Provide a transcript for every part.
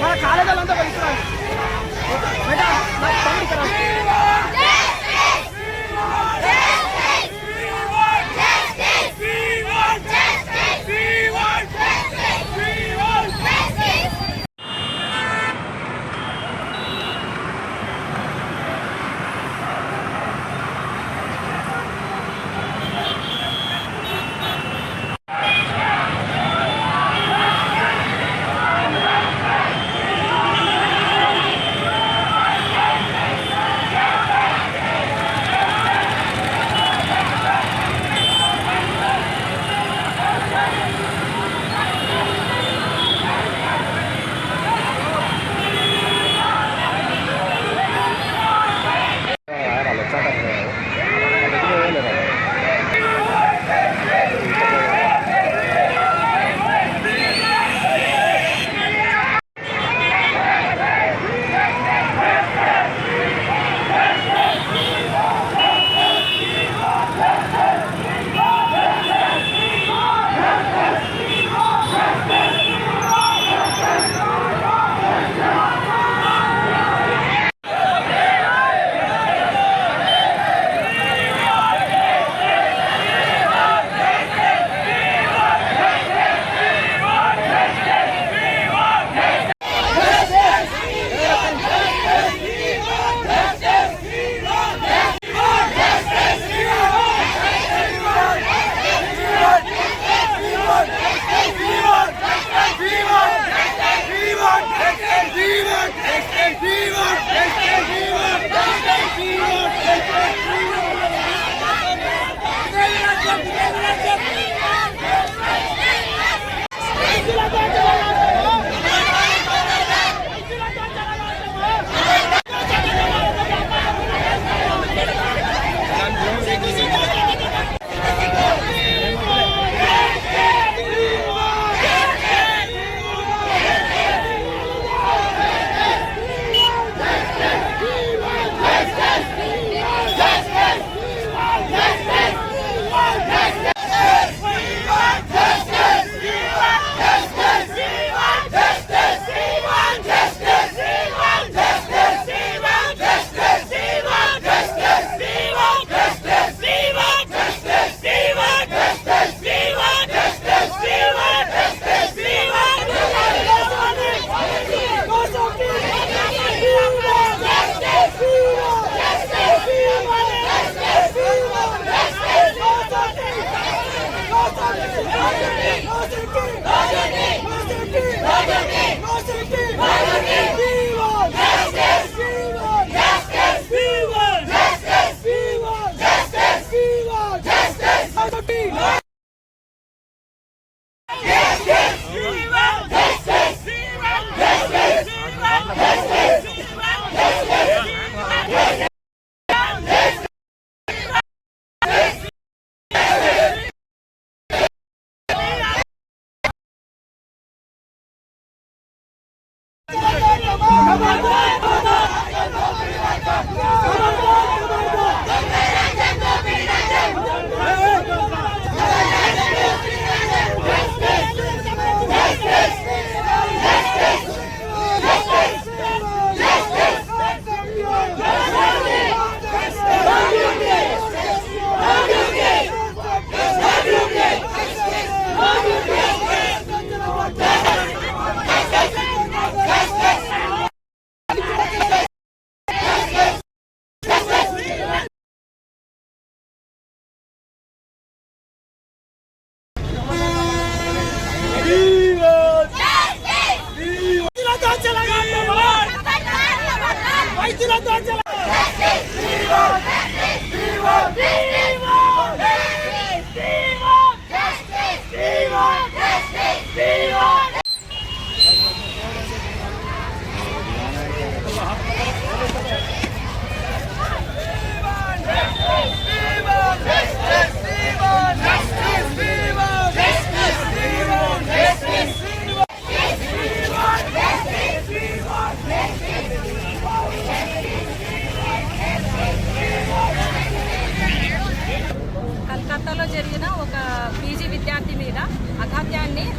మన కాలేజీలంతా వెళ్తున్నాను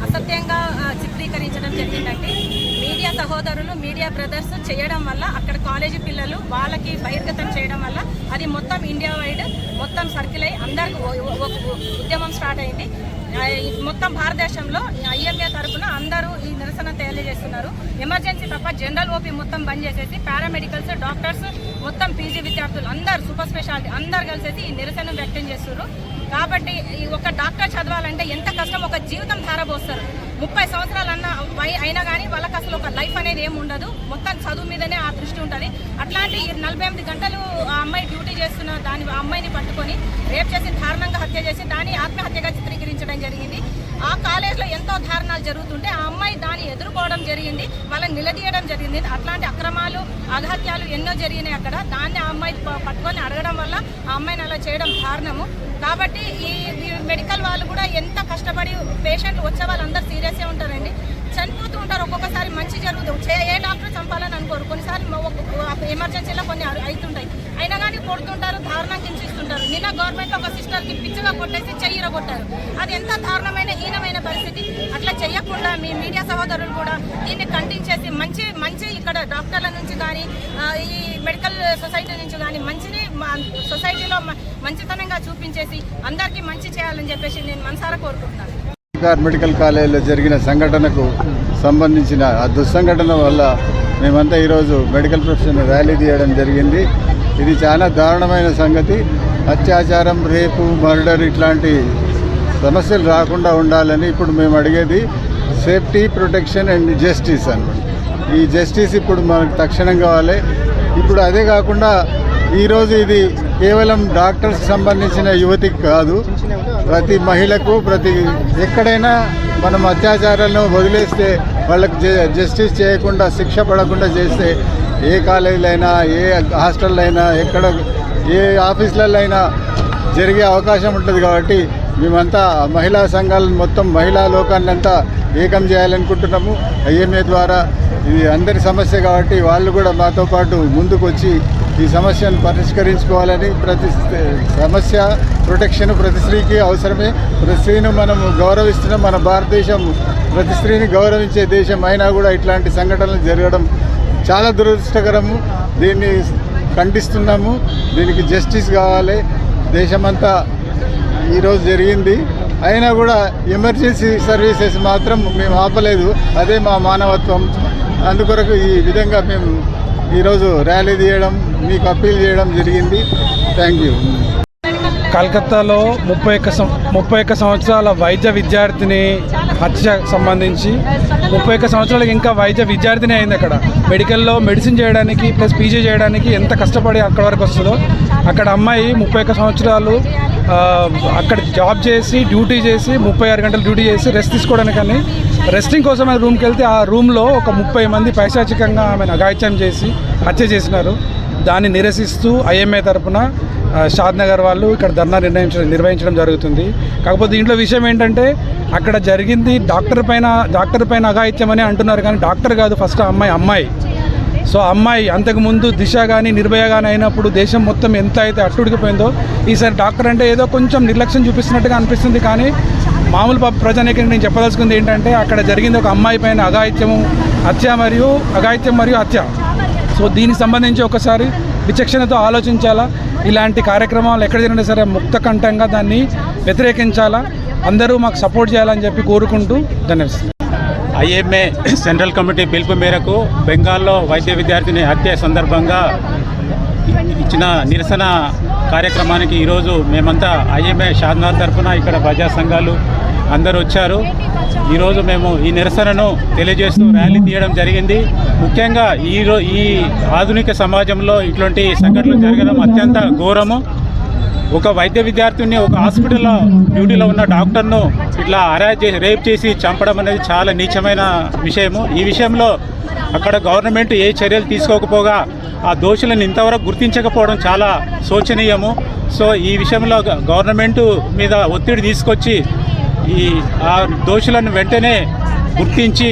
అసత్యంగా చిత్రీకరించడం జరిగిందండి. మీడియా సహోదరులు, మీడియా బ్రదర్స్ చేయడం వల్ల అక్కడ కాలేజీ పిల్లలు వాళ్ళకి బహిర్గతం చేయడం వల్ల అది మొత్తం ఇండియా వైడ్ మొత్తం సర్కిల్ అయ్యి అందరికి ఉద్యమం స్టార్ట్ అయింది. మొత్తం భారతదేశంలో ఐఎంఏ తరఫున అందరూ ఈ నిరసన తెలియజేస్తున్నారు. ఎమర్జెన్సీ తప్ప జనరల్ ఓపీ మొత్తం బంద్ చేసేసి పారామెడికల్స్, డాక్టర్స్, మొత్తం పీజీ విద్యార్థులు అందరూ, సూపర్ స్పెషాలిటీ అందరు కలిసేసి ఈ నిరసన వ్యక్తం చేస్తున్నారు. కాబట్టి ఒక డాక్టర్ చదవాలంటే ఎంత కష్టం, ఒక జీవితం ధారపోస్తారు. 30 సంవత్సరాలన్నా అయినా కానీ వాళ్ళకి అసలు ఒక లైఫ్ అనేది ఏమి ఉండదు. మొత్తం చదువు మీదనే ఆ దృష్టి ఉంటుంది. అట్లాంటి 48 గంటలు ఆ అమ్మాయి డ్యూటీ చేస్తున్న దాని ఆ అమ్మాయిని పట్టుకొని రేప్ చేసి దారుణంగా హత్య చేసి దాన్ని ఆత్మహత్యగా చిత్రీకరించడం జరిగింది. ఆ కాలేజ్లో ఎంతో దారుణాలు జరుగుతుంటే ఆ అమ్మాయి దాన్ని ఎదుర్కోవడం జరిగింది, వాళ్ళని నిలదీయడం జరిగింది. అట్లాంటి అక్రమాలు, అఘాత్యాలు ఎన్నో జరిగినాయి అక్కడ. దాన్ని ఆ అమ్మాయి పట్టుకొని అడగడం వల్ల ఆ అమ్మాయిని అలా చేయడం దారుణము. కాబట్టి ఈ మెడికల్ వాళ్ళు కూడా ఎంత కష్టపడి పేషెంట్లు వచ్చే వాళ్ళందరూ సీరియస్గా ఉంటారండి, చనిపోతూ ఉంటారు. ఒక్కొక్కసారి మంచి జరుగుతుంది, ఏ డాక్టర్ చంపాలని అనుకోరు. కొన్నిసార్లు ఎమర్జెన్సీలో కొన్ని అవుతుంటాయి, అయినా కానీ కొడుతుంటారు, దారుణంగా హింసిస్తుంటారు. నిన్న గవర్నమెంట్లో ఒక సిస్టర్కి పిచ్చిగా కొట్టేసి చెయ్యిర కొట్టారు. అది ఎంత దారుణమైన, హీనమైన పరిస్థితి. అట్లా చేయకుండా మీ మీడియా సహోదరులు కూడా దీన్ని ఖండించేసి మంచి ఇక్కడ డాక్టర్ల నుంచి కానీ ఈ మెడికల్ సొసైటీ నుంచి కానీ మంచిని సొసైటీలో మంచితనంగా చూపించేసి అందరికీ మంచి చేయాలని చెప్పేసి నేను మనసారా కోరుకుంటున్నాను. మెడికల్ కాలేజీలో జరిగిన సంఘటనకు సంబంధించిన ఆ దుస్సంఘటన వల్ల మేమంతా ఈరోజు మెడికల్ ప్రొఫెషన్ ర్యాలీ తీయడం జరిగింది. ఇది చాలా దారుణమైన సంగతి. అత్యాచారం, రేపు, మర్డర్ ఇట్లాంటి సమస్యలు రాకుండా ఉండాలని ఇప్పుడు మేము అడిగేది సేఫ్టీ, ప్రొటెక్షన్ అండ్ జస్టిస్ అన్నమాట. ఈ జస్టిస్ ఇప్పుడు మనకు తక్షణం కావాలి. ఇప్పుడు అదే కాకుండా ఈరోజు ఇది కేవలం డాక్టర్స్కి సంబంధించిన యువతికి కాదు, ప్రతి మహిళకు, ఎక్కడైనా మనం అత్యాచారాలను వదిలేస్తే, వాళ్ళకి జస్టిస్ చేయకుండా, శిక్ష పడకుండా చేస్తే ఏ కాలేజీలో అయినా, ఏ హాస్టల్లో అయినా, ఎక్కడ ఏ ఆఫీసులలో అయినా జరిగే అవకాశం ఉంటుంది. కాబట్టి మేమంతా మహిళా సంఘాలను మొత్తం మహిళా లోకాన్ని అంతా ఏకం చేయాలనుకుంటున్నాము. ఐఎంఏ ద్వారా ఇది అందరి సమస్య కాబట్టి వాళ్ళు కూడా మాతో పాటు ముందుకు వచ్చి ఈ సమస్యను పరిష్కరించుకోవాలని, ప్రతి సమస్య ప్రొటెక్షన్ ప్రతి స్త్రీకి అవసరమే. ప్రతి స్త్రీని మనం గౌరవిస్తున్నాం. మన భారతదేశం ప్రతి స్త్రీని గౌరవించే దేశం అయినా కూడా ఇట్లాంటి సంఘటనలు జరగడం చాలా దురదృష్టకరము. దీన్ని ఖండిస్తున్నాము. దీనికి జస్టిస్ కావాలి. దేశమంతా ఈరోజు జరిగింది, అయినా కూడా ఎమర్జెన్సీ సర్వీసెస్ మాత్రం మేము ఆపలేదు. అదే మా మానవత్వం. అందుకొరకు ఈ విధంగా మేము ఈరోజు ర్యాలీ తీయడం, మీకు అప్పీల్ చేయడం జరిగింది. Thank you. కలకత్తాలో 31 సంవత్సరాల వైద్య విద్యార్థిని హత్య సంబంధించి 31 సంవత్సరాలకి ఇంకా వైద్య విద్యార్థిని అయింది. అక్కడ మెడికల్లో మెడిసిన్ చేయడానికి ప్లస్ పీజీ చేయడానికి ఎంత కష్టపడి అక్కడ వరకు వస్తుందో, అక్కడ అమ్మాయి 31 సంవత్సరాలు అక్కడ జాబ్ చేసి, డ్యూటీ చేసి, 36 గంటలు డ్యూటీ చేసి రెస్ట్ తీసుకోవడానికి, కానీ రెస్టింగ్ కోసం ఆమె రూమ్కి వెళ్తే ఆ రూమ్లో ఒక 30 మంది పైశాచికంగా ఆమెను అఘాయిత్యం చేసి హత్య చేసినారు. దాన్ని నిరసిస్తూ ఐఎంఏ తరఫున షాద్నగర్ వాళ్ళు ఇక్కడ ధర్నా నిర్వహించడం జరుగుతుంది. కాకపోతే దీంట్లో విషయం ఏంటంటే, అక్కడ జరిగింది డాక్టర్ పైన అఘాయిత్యం అని అంటున్నారు, కానీ డాక్టర్ కాదు, ఫస్ట్ అమ్మాయి. సో అమ్మాయి అంతకుముందు దిశ కానీ, నిర్భయ కానీ అయినప్పుడు దేశం మొత్తం ఎంత అయితే అట్టుడికిపోయిందో, ఈసారి డాక్టర్ అంటే ఏదో కొంచెం నిర్లక్ష్యం చూపిస్తున్నట్టుగా అనిపిస్తుంది. కానీ మామూలు ప్రజానికి నేను చెప్పదలుచుకుంది ఏంటంటే, అక్కడ జరిగింది ఒక అమ్మాయి పైన అఘాయిత్యం మరియు హత్య. సో దీనికి సంబంధించి ఒకసారి విచక్షణతో ఆలోచించాలా. ఇలాంటి కార్యక్రమాలు ఎక్కడ జరిగినా సరే ముక్త కంఠంగా దాన్ని వ్యతిరేకించాలా. అందరూ మాకు సపోర్ట్ చేయాలని చెప్పి కోరుకుంటూ ధన్యవాదాలు. ఐఎంఏ సెంట్రల్ కమిటీ పిలుపు మేరకు బెంగాల్లో వైద్య విద్యార్థిని హత్య సందర్భంగా ఇచ్చిన నిరసన కార్యక్రమానికి ఈరోజు మేమంతా ఐఎంఏ షాద్నగర్ తరఫున ఇక్కడ ప్రజా సంఘాలు అందరూ వచ్చారు. ఈరోజు మేము ఈ నిరసనను తెలియజేస్తూ ర్యాలీ తీయడం జరిగింది. ముఖ్యంగా ఈ ఆధునిక సమాజంలో ఇటువంటి సంఘటనలు జరగడం అత్యంత ఘోరము. ఒక వైద్య విద్యార్థిని ఒక హాస్పిటల్లో డ్యూటీలో ఉన్న డాక్టర్ను ఇట్లా రేప్ చేసి చంపడం అనేది చాలా నీచమైన విషయము. ఈ విషయంలో అక్కడ గవర్నమెంట్ ఏ చర్యలు తీసుకోకపోగా ఆ దోషులను ఇంతవరకు గుర్తించకపోవడం చాలా శోచనీయము. సో ఈ విషయంలో గవర్నమెంట్ మీద ఒత్తిడి తీసుకొచ్చి ఆ దోషులను వెంటనే గుర్తించి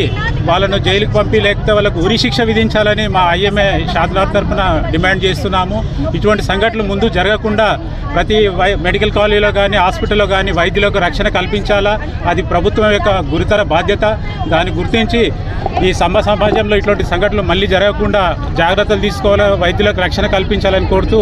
వాళ్ళను జైలుకి పంపి లేకపోతే వాళ్ళకు ఉరి శిక్ష విధించాలని మా ఐఎంఏ షాద్నగర్ తరఫున డిమాండ్ చేస్తున్నాము. ఇటువంటి సంఘటనలు ముందు జరగకుండా ప్రతి మెడికల్ కాలేజీలో కానీ హాస్పిటల్లో కానీ వైద్యులకు రక్షణ కల్పించాలా. అది ప్రభుత్వం యొక్క గురుతర బాధ్యత. దాన్ని గుర్తించి ఈ సమాజంలో ఇటువంటి సంఘటనలు మళ్ళీ జరగకుండా జాగ్రత్తలు తీసుకోవాలా, వైద్యులకు రక్షణ కల్పించాలని కోరుతూ